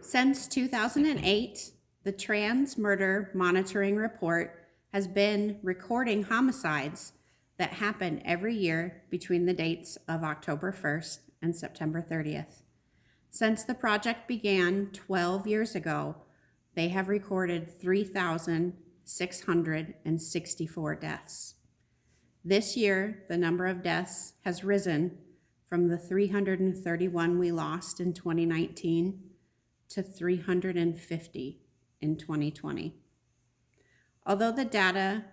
Since 2008, the Trans Murder Monitoring Report has been recording homicides that happen every year between the dates of October 1st and September 30th. Since the project began 12 years ago, they have recorded 3,664 deaths. This year, the number of deaths has risen from the 331 we lost in 2019 to 350 in 2020. Although the data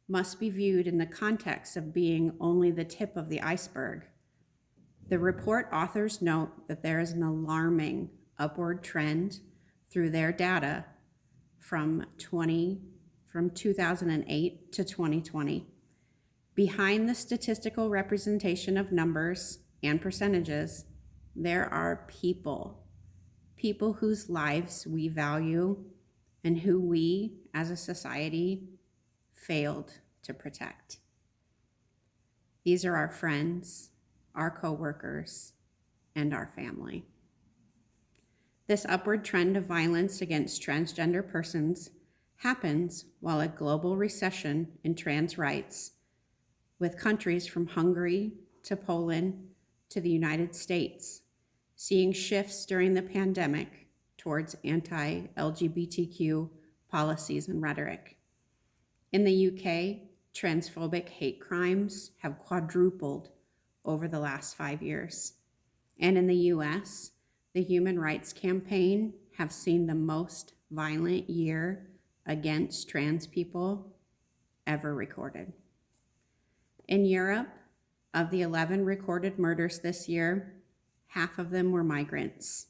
must be viewed in the context of being only the tip of the iceberg, the report authors note that there is an alarming upward trend through their data from 2008 to 2020. Behind the statistical representation of numbers and percentages, there are people whose lives we value and who we as a society failed to protect. These are our friends, our coworkers, and our family. This upward trend of violence against transgender persons happens while a global recession in trans rights, with countries from Hungary to Poland to the United States seeing shifts during the pandemic towards anti-LGBTQ policies and rhetoric. In the UK, transphobic hate crimes have quadrupled over the last 5 years. And in the US, the Human Rights Campaign have seen the most violent year against trans people ever recorded. In Europe, of the 11 recorded murders this year, half of them were migrants,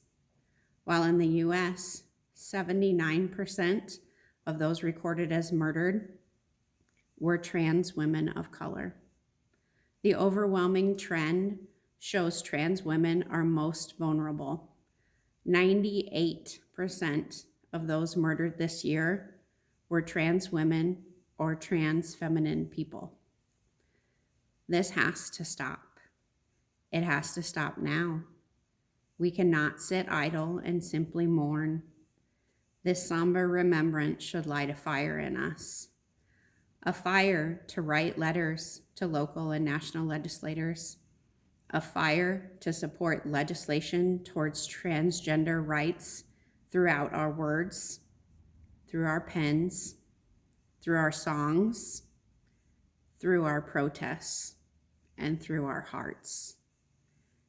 while in the US, 79% of those recorded as murdered were trans women of color. The overwhelming trend shows trans women are most vulnerable. 98% of those murdered this year were trans women or trans feminine people. This has to stop. It has to stop now. We cannot sit idle and simply mourn. This somber remembrance should light a fire in us. A fire to write letters to local and national legislators. A fire to support legislation towards transgender rights throughout our words, through our pens, through our songs, through our protests, and through our hearts.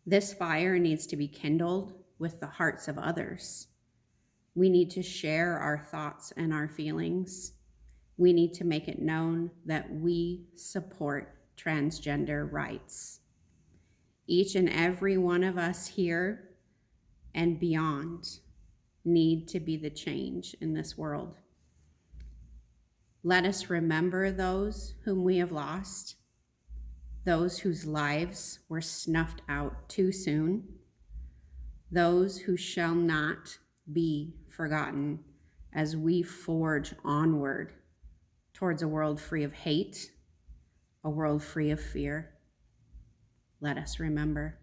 This fire needs to be kindled with the hearts of others. We need to share our thoughts and our feelings. We need to make it known that we support transgender rights. Each and every one of us here and beyond need to be the change in this world. Let us remember those whom we have lost, those whose lives were snuffed out too soon, those who shall not be forgotten as we forge onward towards a world free of hate, a world free of fear. Let us remember.